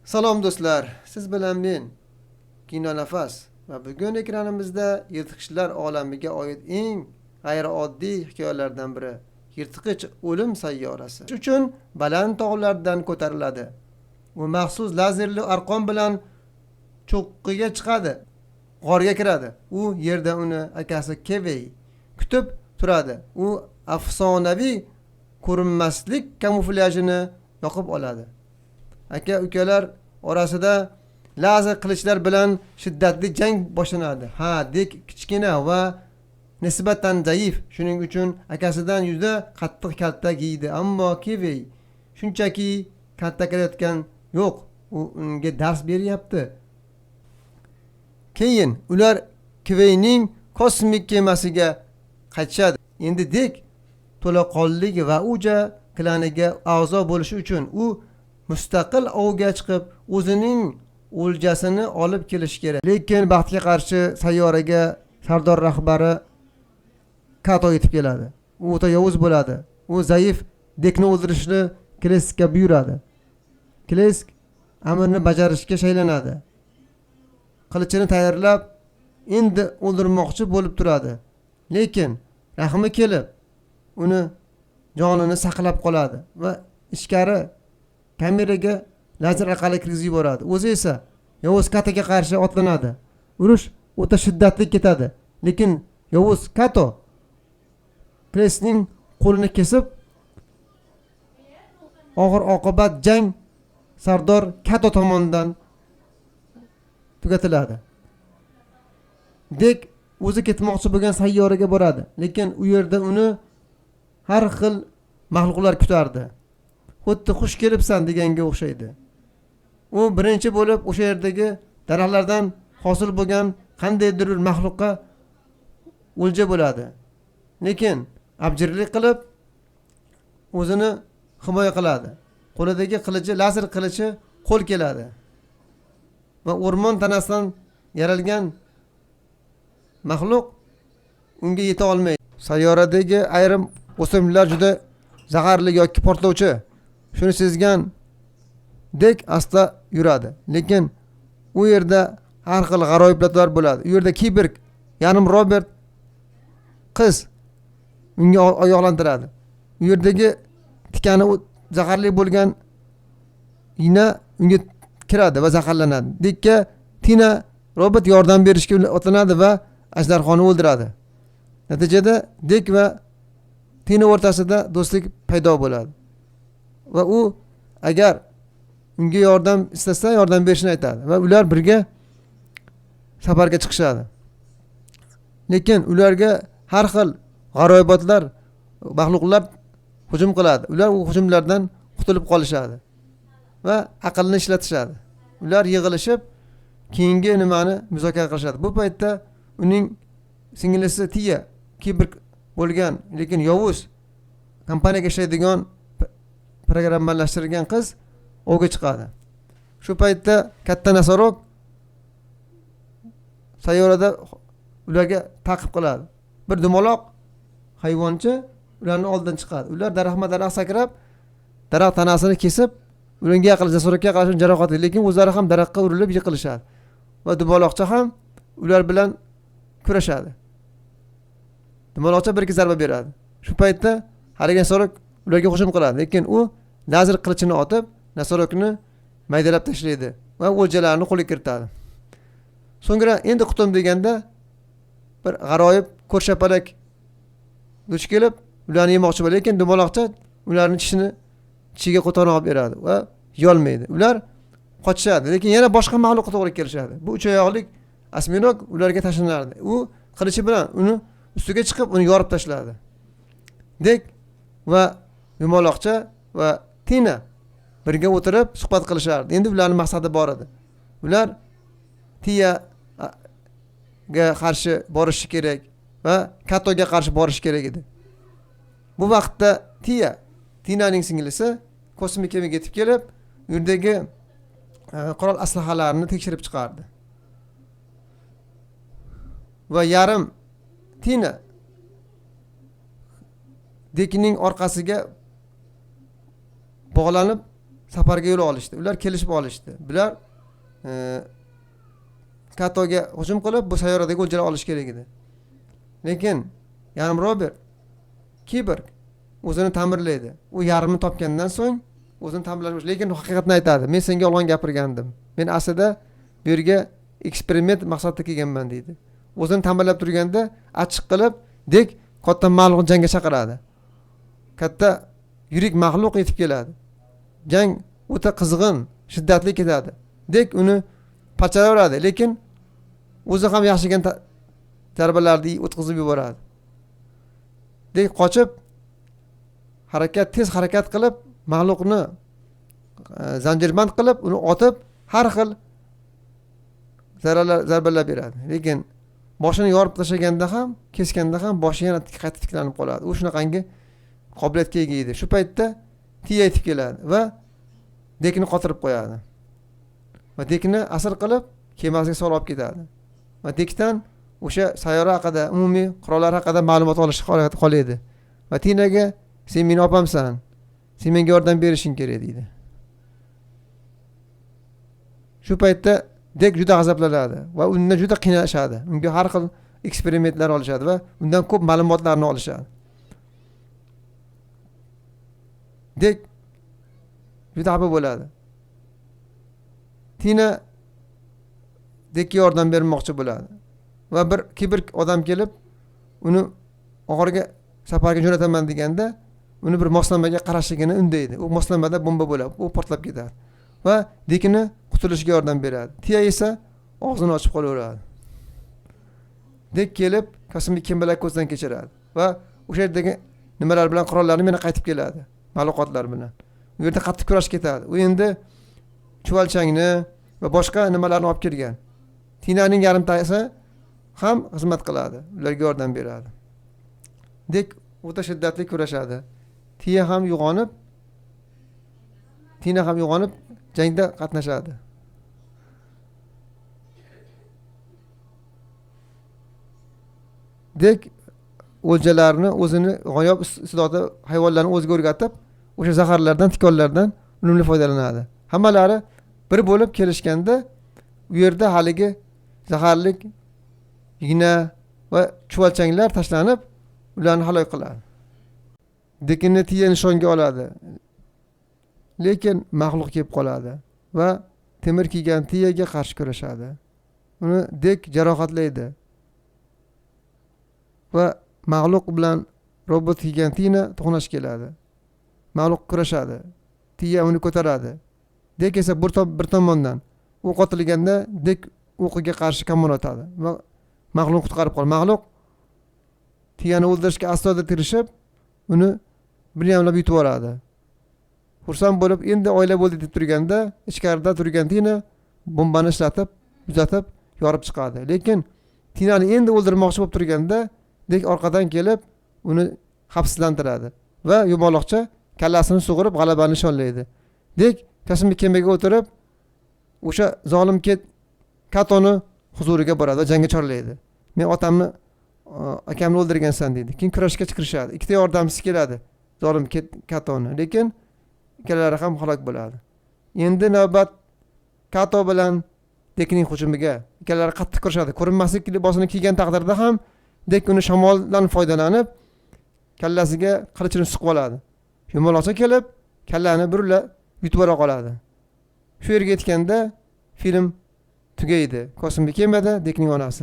Salom do'stlar, siz bilan men Kino Nafas va bugun ekranimizda yirtqichlar olamiga oid eng g'ayrioddiy hikoyalardan biri yirtqich o'lim sayyorasi. Shuning uchun baland tog'lardan ko'tariladi. U maxsus lazerli arqon bilan cho'qqiga chiqadi, g'orga kiradi. U yerda uni akasi Kevey kutib turadi. U afsonaviy ko'rinmaslik kamuflyajini yoqib oladi. Aka-ukalar orasida lazer qilichlar bilan shiddatli jang boshlanadi. Dek kichkina va nisbatan zaif. Shuning uchun akasidan juda qattiq kaltak yeydi. Ammo Kevey shunchaki kaltaklayotgan yo'q, u unga dars beryapti. Keyin ular Keveyning kosmik kemasiga qaytishadi. Endi Dek to'laqonlik va uja klaniga a'zo bo'lishi uchun u mustaqil ovga chiqib, o'zining o'ljasini olib kelish kerak. Lekin baxtga qarshi sayyoraga sardor rahbari Kato yetib keladi. U o'ta yovuz bo'ladi. U zaif Dekni o'ldirishni Kleskga buyuradi. Klesk amrni bajarishga shaylanadi. Qilichini tayyorlab, endi o'ldirmoqchi bo'lib turadi. Lekin rahmi kelib, uni jonini saqlab qoladi va ichkari kameraga lazer orqali kirgizib yuboradi. O'zi esa yovuz Katoga qarshi otlanadi. Urush o'ta shiddatli ketadi. Lekin yovuz Kato Kleskning qo'lini kesib, og'ir oqibat jang sardor Kato tomonidan tugatiladi. Dek o'zi ketmoqchi bo'lgan sayyoraga boradi, lekin u yerda uni har xil mahluqlar kutardi. Xuddi xush kelibsan deganga o'xshaydi. U birinchi bo'lib o'sha yerdagi daraxtlardan hosil bo'lgan qandaydir mahluqqa o'lja bo'ladi. Lekin abjirlik qilib o'zini himoya qiladi. Qo'lidagi qilichi, lazer qilichi qo'l keladi. Va o'rmon tanasidan yaralgan mahluq unga yeta olmaydi. Sayyoradagi ayrim o'simliklar juda zaharli yoki portlovchi. Shuni sezgan Dek asta yuradi. Lekin u yerda har xil g'aroyiblar bo'ladi. U yerda kiberg, yanim Robert qiz unga oyoqlantiradi. U yerdagi tikani zaharli bo'lgan igna unga kiradi va zaharlanadi. Dekka Tina Robert yordam berishga otlanadi va ajdarxonni o'ldiradi. Natijada Dek va Tina o'rtasida do'stlik paydo bo'ladi. Va u agar unga yordam istasa yordam berishini aytadi va ular birga safarga chiqishadi. Lekin ularga har xil g'aroyibotlar, mahluqlar hujum qiladi. Ular u hujumlardan qutulib qolishadi va aqlni ishlatishadi. Ular yig'ilishib keyingi nimani muzokara qilishadi. Bu paytda uning singlisi Tia, kiberg bo'lgan, lekin yovuz kompaniyaga ishlaydigan programmalashtirilgan qiz ovga chiqadi. Shu paytda katta nasorok sayyorada ularga ta'qib qiladi. Bir dumaloq hayvoncha ularning oldidan chiqadi. Ular daraxt sakrab, daraxt tanasini kesib, ularga yaqin nasorokka qarshi jarohat qiladi, lekin o'zlari ham daraxtga urilib yiqilishadi. Va dumaloqcha ham ular bilan kurashadi. Dumaloqcha bir ikki zarba beradi. Shu paytda haligi nasorok ularga hujum qiladi, lekin u lazer qilichini otib, nasorokni maydalab tashlaydi va o'ljalarni qo'lga kiritadi. So'ngra endi qutum deganda bir g'aroyib ko'rshapalak duch kelib, ularni yemoqchi bo'ladi, lekin dumaloqcha ularning tishiga qo'tona olib beradi va yolmaydi. Ular qochishadi, lekin yana boshqa mahluqqa to'g'ri kelishadi. Bu uch oyoqlik asminok ularga tashlanardi. U qilichi bilan uni ustiga chiqib, uni yorib tashladi. Dek va dumaloqcha va Tina birga o'tirib suhbat qilishardi. Endi ularning maqsadi bor edi. Ular Tiyaga qarshi borishi kerak va Katoga qarshi borishi kerak edi. Bu vaqtda Tinaning singlisi kosmik kemaga yetib kelib, u yerdagi qurol aslahalarini tekshirib chiqardi. Va yarim Tina Dekning orqasiga bog'lanib safarga yo'l olishdi. Ular kelishib olishdi. Bular Katoga hujum qilib, bu sayyoradagi o'ljalar olish kerak edi. Lekin yarim Robert Kiborg o'zini ta'mirlaydi. U yarmini topgandan so'ng o'zini ta'mirlash, lekin haqiqatni aytadi. Men senga yolg'on gapirgandim. Men aslida bu yerga eksperiment maqsadida kelganman deydi. O'zini ta'mirlab turganda achchiq qilib, dek katta maxluq jangga chaqiradi. Katta yirik maxluq yetib keladi. Jang o'ta qizg'in, shiddatli ketadi. Dek uni parchalaveradi, lekin o'zi ham yaxshigan zarbalarni o'tkazib yuboradi. Dek qochib tez harakat qilib, maxluqni zanjirband qilib, uni otib, har xil zarbalar beradi. Lekin boshini yorib tashlaganda ham, kesganda ham boshi yana qayta tiklanib qoladi. U shunaqangi qobiliyatga ega edi. Shu paytda Tiya yetib keladi va Dekni qotirib qo'yadi. Va Dekni asir qilib, kemasiga solib olib ketadi. Va Dekdan o'sha sayyora haqida, umumiy qurollar haqida ma'lumot olish qoladi. Va Tinaga sen meni opamsan. Sen menga yordam berishing kerak deydi. Shu paytda Dek juda g'azablanadi va undan juda qiynashadi. Unga har xil eksperimentlar olishadi va undan ko'p ma'lumotlarni olishadi. Dek juda xafa bo'ladi. Tina Dekka yordam bermoqchi bo'ladi. Va bir Kiborg odam kelib, uni oxirgi safarga jo'nataman deganda, uni bir moslamaga qarashligini undaydi. U moslamada bomba bo'lib, u portlab ketadi. Va Dekni qutulishga yordam beradi. Tiya esa og'zini ochib qolaveradi. Dek kelib, kosmik kemalar ko'zdan kechiradi va o'sha yerdagi nimalar bilan qurollarni meni qaytib keladi. Ma'lumotlar bilan. U yerda qattiq kurash ketadi. U endi chuvalchangni va boshqa nimalarni olib kelgan. Tinaning yarimtasi ham xizmat qiladi. Ularga yordam beradi. Dek o'ta shiddatli kurashadi. Tina ham uyg'onib jangda qatnashadi. Dek o'ljalarni o'zini g'oyob iste'dodi hayvonlarni o'ziga o'rgatib, o'sha zaharlardan, tikonlardan unumli foydalanadi. Hammalari bir bo'lib kelishganda, u yerda haligi zaharlik igna va chuvalchanglar tashlanib, ularni halok qiladi. Dekni Tiya nishonga oladi. Lekin maxluq kelib qoladi va temir kiygan Tiyaga qarshi kurashadi. Uni Dek jarohatlaydi. Va maxluq bilan robot kiygan Tina to'qnash keladi. Maxluq kurashadi. Tiya uni ko'taradi. Dek esa bir tomondan o'q otilganda Dek o'qiga qarshi kamon otadi va maxluq qutqarib qoladi. Maxluq Tiyani o'ldirishga astoydil tirishib, uni bir yamlab yutib oladi. Xursand bo'lib, endi oila bo'ldi deb turganda, ichkarida turgan Tina bombani ishlatib, uzatib, yorib chiqadi. Lekin Tinani endi o'ldirmoqchi bo'lib turganda, Dek orqadan kelib, uni xavfsizlantiradi va yumaloqcha kallasini sug'urib g'alabani nishonlaydi. Dek kosmik kemaga o'tirib, o'sha zolim Katoni huzuriga boradi va jangga chorlaydi. Men akamni o'ldirgansan deydi. Keyin kurashga chiqishadi. Ikkita yordamchisi keladi. Zolim Katoni, lekin ikkalari ham halok bo'ladi. Endi navbat Kato bilan Dekning hujumiga. Ikkalari qattiq kurashadi. Ko'rinmaslik libosini kiygan taqdirda ham Dek uni shamoldan foydalanib, kallasiga qilichini suqib oladi. Yumaloqcha kelib, kallani birla yutib ola qoladi. Shu yerga yetganda film tugaydi. Kosmik kemada Dekning onasi